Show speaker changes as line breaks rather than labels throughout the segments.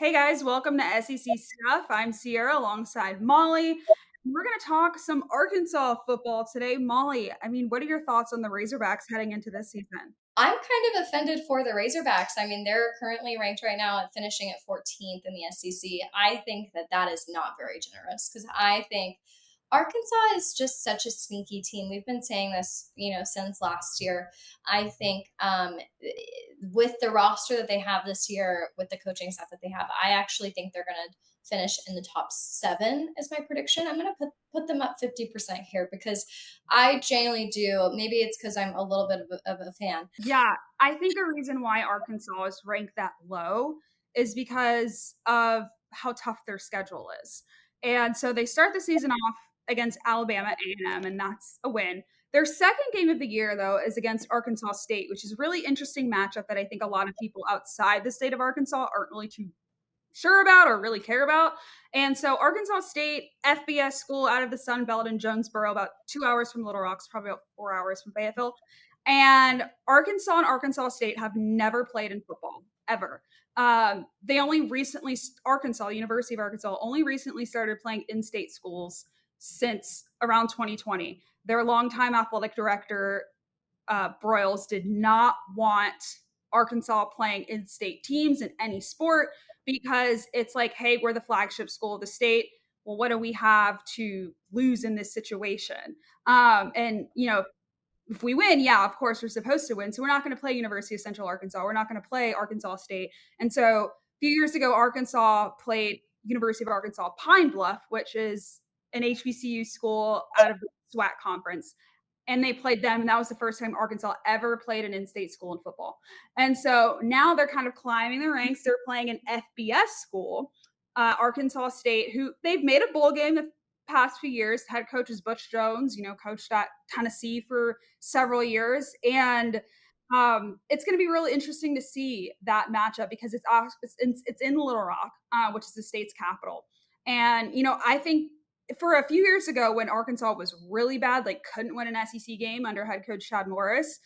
Hey guys, welcome to SEC Stuff. I'm Sierra alongside Molly. We're going to talk some Arkansas football today. Molly, what are your thoughts on the Razorbacks heading into this season?
I'm kind of offended for the Razorbacks. I mean, they're currently ranked right now at finishing at 14th in the SEC. I think that that is not very generous because I think Arkansas is just such a sneaky team. We've been saying this, since last year. I think with the roster that they have this year, with the coaching staff that they have, I actually think they're going to finish in the top seven is my prediction. I'm going to put them up 50% here because I genuinely do. Maybe it's because I'm a little bit of a fan.
Yeah, I think a reason why Arkansas is ranked that low is because of how tough their schedule is. And so they start the season off against Alabama A&M, and that's a win. Their second game of the year, though, is against Arkansas State, which is a really interesting matchup that I think a lot of people outside the state of Arkansas aren't really too sure about or really care about. And so Arkansas State, FBS school out of the Sun Belt in Jonesboro, about 2 hours from Little Rock, probably about 4 hours from Fayetteville. And Arkansas State have never played in football ever. They only recently, Arkansas, the University of Arkansas, only recently started playing in-state schools since around 2020. Their longtime athletic director, Broyles, did not want Arkansas playing in-state teams in any sport because it's like, hey, we're the flagship school of the state. Well, what do we have to lose in this situation? And if we win, yeah, of course we're supposed to win. So we're not going to play University of Central Arkansas. We're not going to play Arkansas State. And so a few years ago, Arkansas played University of Arkansas Pine Bluff, which is an HBCU school out of the SWAC conference. And they played them, and that was the first time Arkansas ever played an in-state school in football. And so now they're kind of climbing the ranks. They're playing an FBS school, Arkansas State, who they've made a bowl game the past few years. Head coach is Butch Jones, coached at Tennessee for several years, and it's going to be really interesting to see that matchup because it's in Little Rock, which is the state's capital. And I think for a few years ago when Arkansas was really bad, like couldn't win an SEC game under head coach Chad Morris,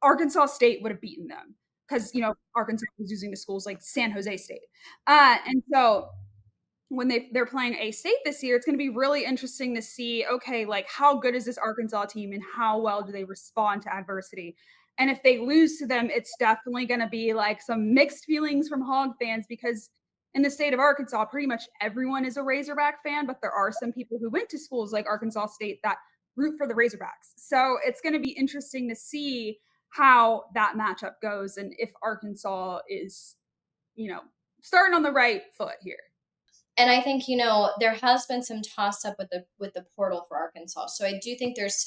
Arkansas State would have beaten them because Arkansas was using the schools like San Jose State, and so when they're playing A State this year, it's going to be really interesting to see, okay, like how good is this Arkansas team and how well do they respond to adversity? And if they lose to them, it's definitely going to be like some mixed feelings from Hog fans because in the state of Arkansas, pretty much everyone is a Razorback fan, but there are some people who went to schools like Arkansas State that root for the Razorbacks. So it's going to be interesting to see how that matchup goes and if Arkansas is, starting on the right foot here.
And I think there has been some toss up with the portal for Arkansas. So I do think there's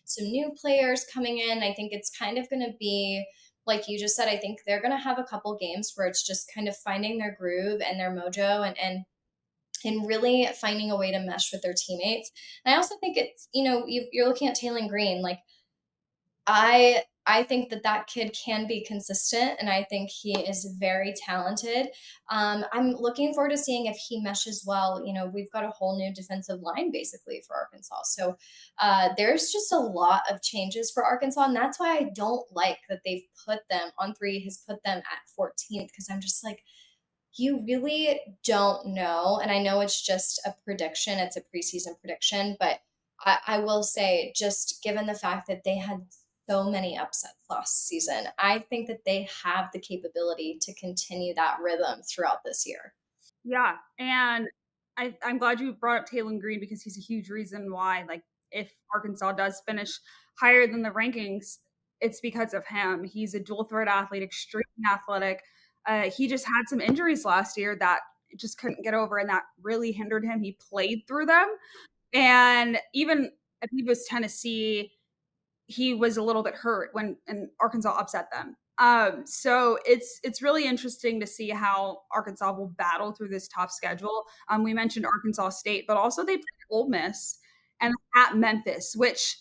some new players coming in. I think it's kind of going to be like you just said. I think they're going to have a couple games where it's just kind of finding their groove and their mojo and really finding a way to mesh with their teammates. And I also think it's you're looking at Taylen Green. Like I think that kid can be consistent, and I think he is very talented. I'm looking forward to seeing if he meshes well. We've got a whole new defensive line basically for Arkansas, so there's just a lot of changes for Arkansas, and that's why I don't like that they've put them on three. Has put them at 14th because I'm just like, you really don't know. And I know it's just a prediction, it's a preseason prediction, but I will say, just given the fact that they had so many upsets last season, I think that they have the capability to continue that rhythm throughout this year.
Yeah, and I'm glad you brought up Taylen Green because he's a huge reason why, like, if Arkansas does finish higher than the rankings, it's because of him. He's a dual threat athlete, extremely athletic. He just had some injuries last year that just couldn't get over, and that really hindered him. He played through them, and even if he was Tennessee, he was a little bit hurt when and Arkansas upset them. So it's really interesting to see how Arkansas will battle through this tough schedule. We mentioned Arkansas State, but also they play Ole Miss and at Memphis, which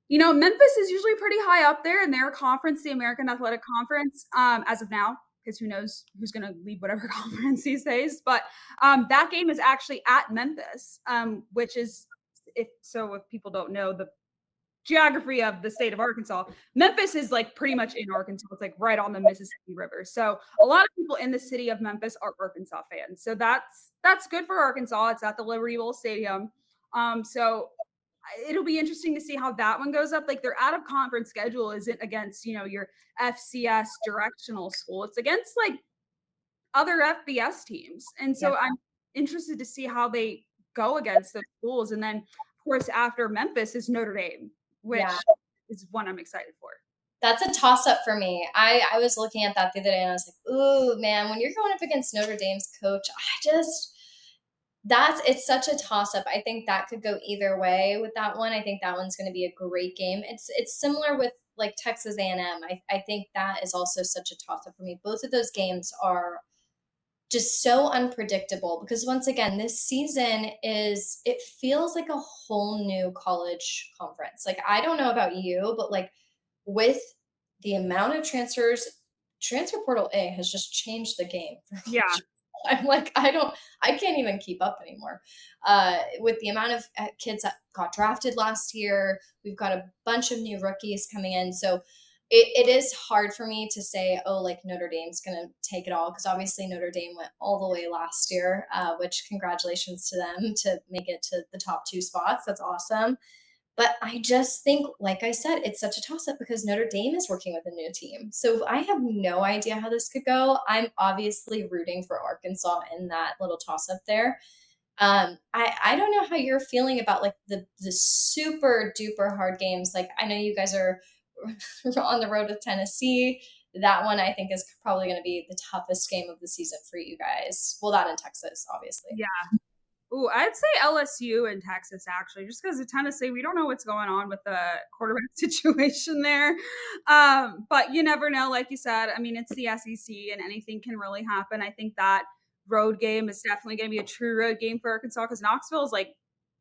Memphis is usually pretty high up there in their conference, the American Athletic Conference, as of now, because who knows who's going to lead whatever conference these days. But that game is actually at Memphis, which is if people don't know, the geography of the state of Arkansas, Memphis is like pretty much in Arkansas. It's like right on the Mississippi River. So a lot of people in the city of Memphis are Arkansas fans. So that's good for Arkansas. It's at the Liberty Bowl Stadium. So it'll be interesting to see how that one goes up. Like their out of conference schedule isn't against, your FCS directional school. It's against like other FBS teams. And
Yeah.
so I'm interested to see how they go against those schools. And then, of course, after Memphis is Notre Dame,
Yeah.
which is one I'm excited for.
That's a toss up for me. I was looking at that the other day and I was like, ooh, man, when you're going up against Notre Dame's coach, it's such a toss up. I think that could go either way with that one. I think that one's going to be a great game. It's similar with like Texas A&M. I think that is also such a toss up for me. Both of those games are just so unpredictable because once again, this season it feels like a whole new college conference. Like I don't know about you, but like with the amount of transfers, transfer portal A has just changed the game for
Yeah.
college. I'm like, I can't even keep up anymore. With the amount of kids that got drafted last year, we've got a bunch of new rookies coming in. So it is hard for me to say, oh, like Notre Dame's going to take it all. Cause obviously Notre Dame went all the way last year, which congratulations to them to make it to the top 2 spots. That's awesome. But I just think, like I said, it's such a toss up because Notre Dame is working with a new team. So I have no idea how this could go. I'm obviously rooting for Arkansas in that little toss up there. I don't know how you're feeling about like the super duper hard games. Like I know you guys are on the road with Tennessee. That one I think is probably going to be the toughest game of the season for you guys. Well, that in Texas, obviously.
Yeah. Ooh, I'd say LSU in Texas, actually, just because of Tennessee, we don't know what's going on with the quarterback situation there. But you never know, like you said. I mean, it's the SEC and anything can really happen. I think that road game is definitely going to be a true road game for Arkansas because Knoxville is like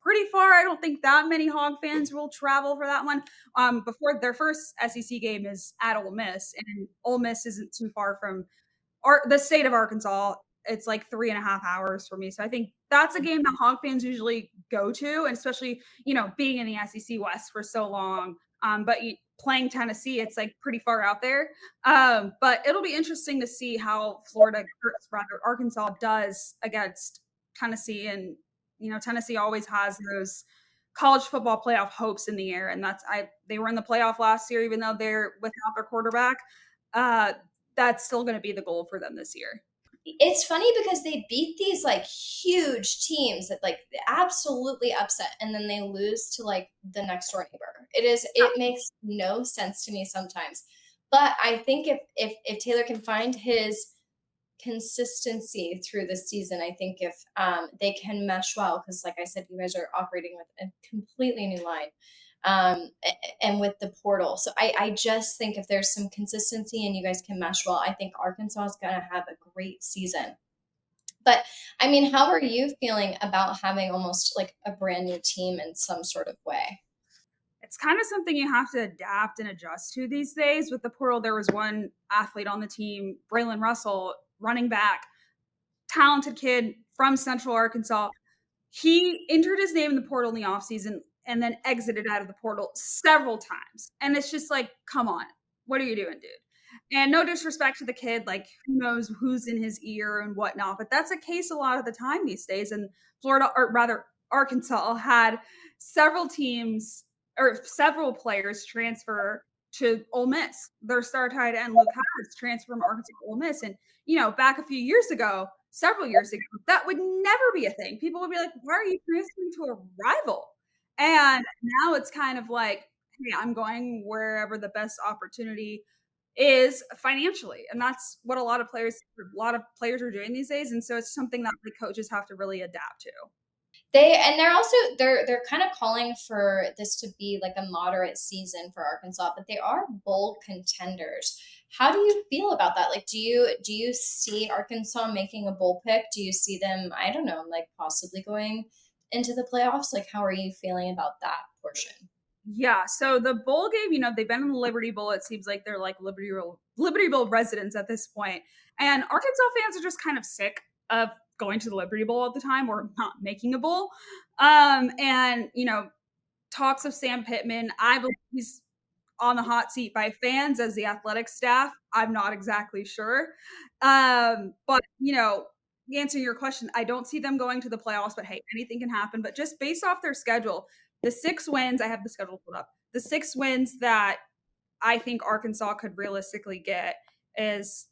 pretty far. I don't think that many Hog fans will travel for that one. Before their first SEC game is at Ole Miss, and Ole Miss isn't too far from the state of Arkansas. It's like 3.5 hours for me. So I think that's a game that Hog fans usually go to, and especially, being in the SEC West for so long. But playing Tennessee, it's like pretty far out there. But it'll be interesting to see how rather Arkansas does against Tennessee. And, Tennessee always has those college football playoff hopes in the air. And they were in the playoff last year, even though they're without their quarterback. Uh, that's still going to be the goal for them this year.
It's funny because they beat these like huge teams that like absolutely upset and then they lose to like the next door neighbor. It makes no sense to me sometimes. But I think if Taylor can find his consistency through the season, I think if they can mesh well, because like I said, you guys are operating with a completely new line and with the portal. So I just think if there's some consistency and you guys can mesh well, I think Arkansas is going to have a great season. But I mean, how are you feeling about having almost like a brand new team in some sort of way?
It's kind of something you have to adapt and adjust to these days. With the portal, there was one athlete on the team, Braylon Russell, running back, talented kid from Central Arkansas. He entered his name in the portal in the offseason and then exited out of the portal several times. And it's just like, come on, what are you doing, dude? And no disrespect to the kid, like who knows who's in his ear and whatnot, but that's a case a lot of the time these days. And Florida, or rather Arkansas, had several teams or several players transfer to Ole Miss. Their star tight end Luke Harris transferred from Arkansas to Ole Miss, and back a few years ago, several years ago, that would never be a thing. People would be like, "Why are you transferring to a rival?" And now it's kind of like, "Hey, I'm going wherever the best opportunity is financially," and that's what a lot of players are doing these days. And so it's something that the coaches have to really adapt to.
They're also they're kind of calling for this to be like a moderate season for Arkansas, but they are bowl contenders. How do you feel about that? Like, do you see Arkansas making a bowl pick? Do you see them, I don't know, like possibly going into the playoffs? Like, how are you feeling about that portion?
Yeah, so the bowl game, they've been in the Liberty Bowl. It seems like they're like Liberty Bowl residents at this point. And Arkansas fans are just kind of sick of going to the Liberty Bowl all the time or not making a bowl. And talks of Sam Pittman. I believe he's on the hot seat by fans as the athletic staff. I'm not exactly sure. But, answering your question, I don't see them going to the playoffs, but hey, anything can happen. But just based off their schedule, the 6 wins, I have the schedule pulled up. The 6 wins that I think Arkansas could realistically get is,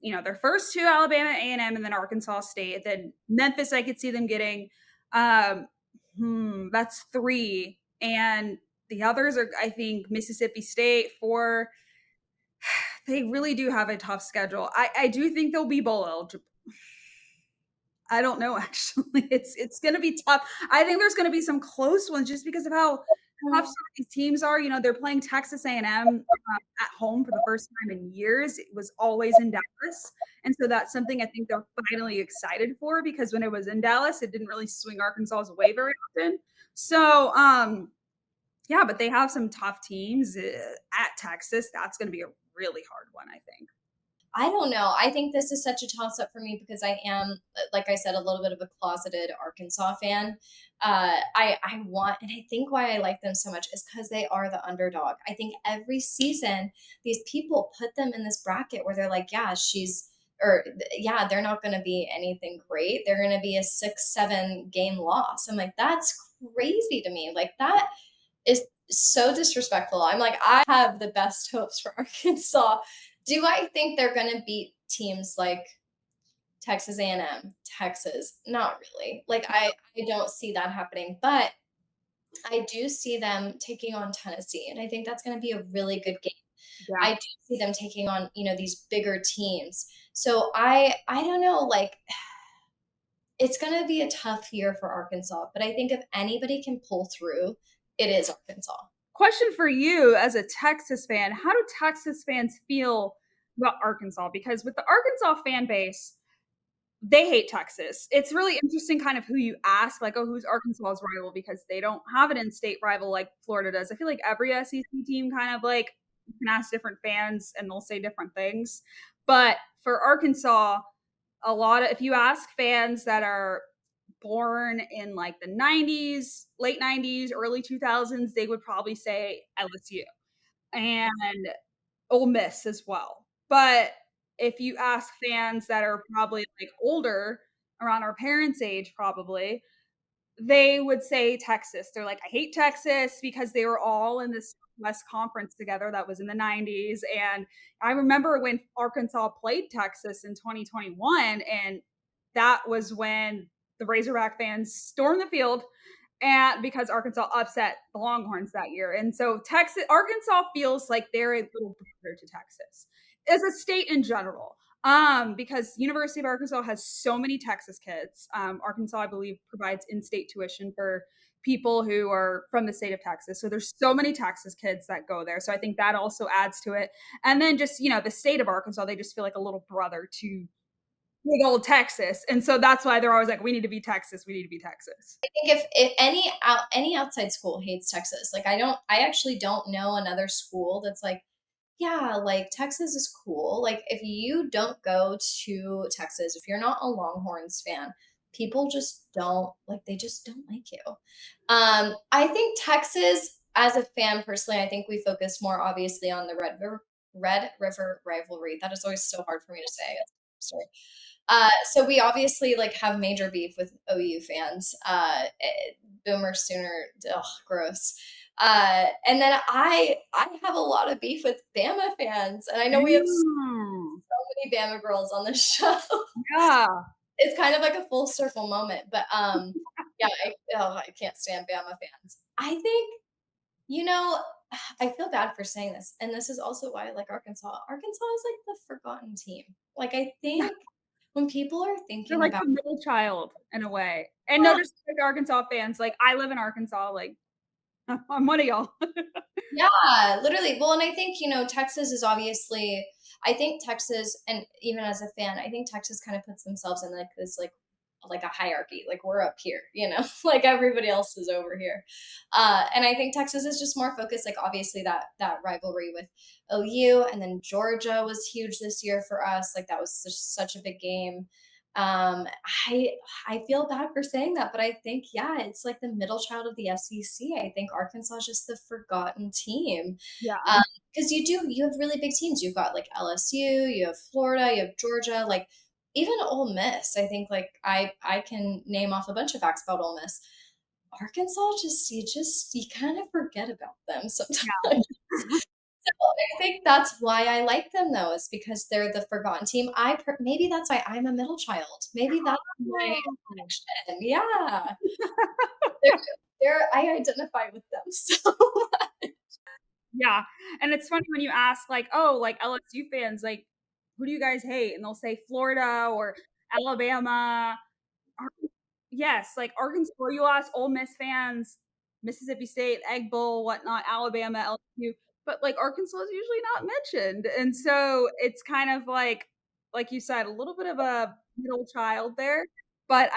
their first two, Alabama A&M, and then Arkansas State. Then Memphis, I could see them getting. Um, that's 3, and the others are, I think, Mississippi State 4. They really do have a tough schedule. I do think they'll be bowl eligible. I don't know actually. It's going to be tough. I think there's going to be some close ones just because of how tough some of these teams are. They're playing Texas A&M at home for the first time in years. It was always in Dallas, and so that's something I think they're finally excited for because when it was in Dallas, it didn't really swing Arkansas's way very often. So, yeah, but they have some tough teams at Texas. That's going to be a really hard one, I think.
I don't know. I think this is such a toss up for me because I am, like I said, a little bit of a closeted Arkansas fan. I want, and I think why I like them so much is because they are the underdog. I think every season these people put them in this bracket where they're like, yeah, or yeah, they're not going to be anything great. They're going to be a 6, 7 game loss. I'm like, that's crazy to me. Like that is so disrespectful. I'm like, I have the best hopes for Arkansas. Do I think they're going to beat teams like Texas A&M, Texas? Not really. Like I don't see that happening, but I do see them taking on Tennessee, and I think that's going to be a really good game.
Yeah.
I do see them taking on, these bigger teams. So I don't know, like it's going to be a tough year for Arkansas, but I think if anybody can pull through, it is Arkansas.
Question for you as a Texas fan, how do Texas fans feel about Arkansas? Because with the Arkansas fan base, they hate Texas. It's really interesting kind of who you ask, like, oh, who's Arkansas's rival? Because they don't have an in-state rival like Florida does. I feel like every SEC team kind of like you can ask different fans and they'll say different things. But for Arkansas, if you ask fans that are born in like the 90s, late 90s, early 2000s, they would probably say LSU and Ole Miss as well. But if you ask fans that are probably like older, around our parents' age, probably, they would say Texas. They're like, I hate Texas because they were all in this West Conference together that was in the 90s. And I remember when Arkansas played Texas in 2021, and that was when the Razorback fans stormed the field and because Arkansas upset the Longhorns that year. And so Arkansas feels like they're a little brother to Texas as a state in general. Because University of Arkansas has so many Texas kids. Arkansas, I believe, provides in-state tuition for people who are from the state of Texas. So there's so many Texas kids that go there. So I think that also adds to it. And then just, the state of Arkansas, they just feel like a little brother to big old Texas. And so that's why they're always like, we need to be Texas. We need to be Texas.
I think if any outside school hates Texas, like I actually don't know another school that's like, yeah, like Texas is cool. Like if you don't go to Texas, if you're not a Longhorns fan, people just don't like they just don't like you. I think Texas as a fan personally, I think we focus more obviously on the Red River rivalry. That is always so hard for me to say. Sorry. So we obviously like have major beef with OU fans. Boomer Sooner, ugh, gross. And then I have a lot of beef with Bama fans, and I know we have so
Mm,
many Bama girls on this show.
yeah.
It's kind of like a full circle moment, but yeah, I can't stand Bama fans. I think you know, I feel bad for saying this, and this is also why I like Arkansas. Arkansas is like the forgotten team. Like I think when people are
They're
thinking
like
about
the middle child in a way. And no disrespect to Arkansas fans. Like I live in Arkansas. Like I'm one of y'all.
yeah, literally. Well, and I think, Texas is obviously, I think Texas, and even as a fan, I think Texas kind of puts themselves in like this, like a hierarchy. Like we're up here, like everybody else is over here. And I think Texas is just more focused, like obviously that rivalry with OU, and then Georgia was huge this year for us. Like that was such a big game. Um, I I feel bad for saying that, but I think, yeah, it's like the middle child of the SEC. I think Arkansas is just the forgotten team.
Yeah.
Because you have really big teams. You've got like LSU, you have Florida, you have Georgia, like even Ole Miss. I think like I can name off a bunch of facts about Ole Miss. Arkansas just you kind of forget about them sometimes.
Yeah.
So I think that's why I like them though, is because they're the forgotten team. Maybe that's why I'm a middle child. Maybe that's my
Oh.
connection. Yeah, they're, I identify with them so.
Yeah, and it's funny when you ask, like, "Oh, like, LSU fans, like, who do you guys hate?" And they'll say Florida or Alabama. Ar Yes, like, Arkansas or you'll ask Ole Miss fans, Mississippi State, Egg Bowl, whatnot, Alabama, LSU, but, like, Arkansas is usually not mentioned, and so it's kind of like you said, a little bit of a middle child there, but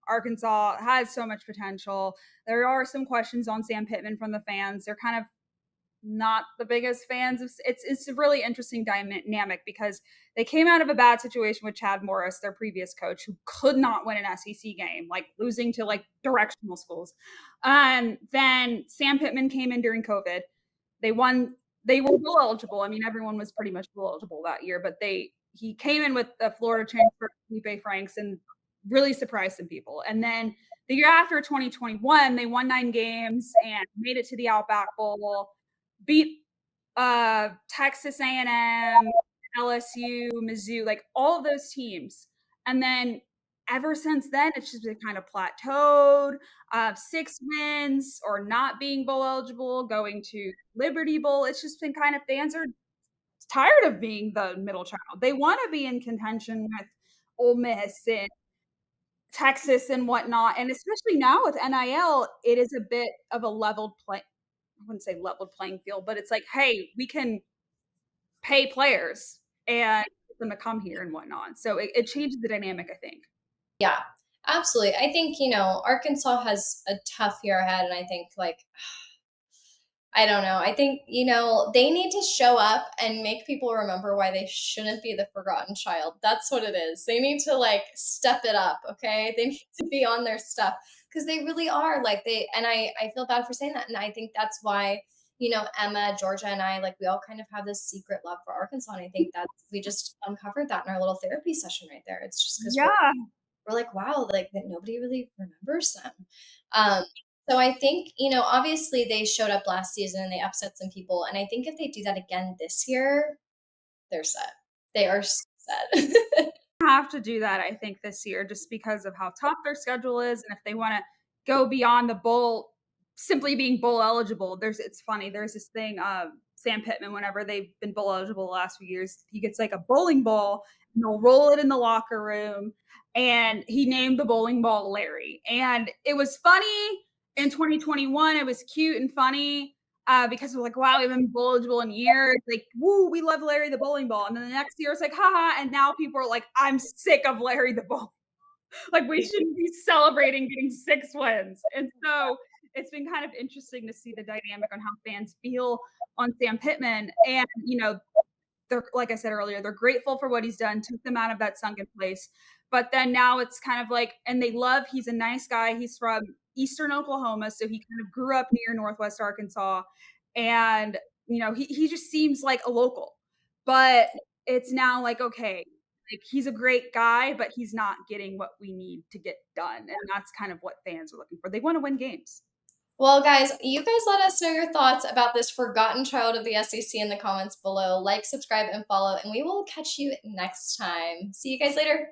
Arkansas has so much potential. There are some questions on Sam Pittman from the fans. They're kind of not the biggest fans of it's a really interesting dynamic because they came out of a bad situation with Chad Morris, their previous coach, who could not win an SEC game, like losing to like directional schools. And then Sam Pittman came in during COVID. They won. They were bowl eligible. I mean, everyone was pretty much bowl eligible that year, but he came in with the Florida transfer, Felipe Franks, and really surprised some people. And then the year after 2021, they won 9 games and made it to the Outback Bowl, beat Texas A&M, LSU, Mizzou, like all of those teams. And then ever since then, it's just been kind of plateaued. 6 wins or not being bowl eligible, going to Liberty Bowl. It's just been kind of fans are tired of being the middle child. They want to be in contention with Ole Miss and Texas and whatnot. And especially now with NIL, it is a bit of a leveled play. I wouldn't say leveled playing field, but it's like, hey, we can pay players and get them to come here and whatnot. So it changes the dynamic, I think.
Yeah, absolutely. I think, Arkansas has a tough year ahead, and I think like I don't know. I think, they need to show up and make people remember why they shouldn't be the forgotten child. That's what it is. They need to like step it up, okay? They need to be on their stuff because they really are like and I feel bad for saying that. And I think that's why, Emma, Georgia, and I, like, we all kind of have this secret love for Arkansas. And I think that we just uncovered that in our little therapy session right there. It's just because
Yeah.
we're like, wow, like that nobody really remembers them. Um, so I think, obviously they showed up last season and they upset some people. And I think if they do that again this year, they're set. They are set.
Have to do that, I think, this year just because of how tough their schedule is. And if they want to go beyond the bowl, simply being bowl eligible, it's funny. There's this thing, Sam Pittman, whenever they've been bowl eligible the last few years, he gets like a bowling ball and they'll roll it in the locker room. And he named the bowling ball Larry. And it was funny in 2021. It was cute and funny because we're like, wow, we haven't been bowl eligible in years. Like, woo, we love Larry the bowling ball. And then the next year it's like, haha. And now people are like, I'm sick of Larry the bowling. Like, we shouldn't be celebrating getting 6 wins. And so it's been kind of interesting to see the dynamic on how fans feel on Sam Pittman. And, they're, like I said earlier, they're grateful for what he's done, took them out of that sunken place. But then now it's kind of like, and he's a nice guy. He's from Eastern Oklahoma, so he kind of grew up near Northwest Arkansas. And, he just seems like a local. But it's now like, okay, like he's a great guy, but he's not getting what we need to get done. And that's kind of what fans are looking for. They want to win games.
Well, guys, you guys let us know your thoughts about this forgotten child of the SEC in the comments below. Like, subscribe, and follow, and we will catch you next time. See you guys later.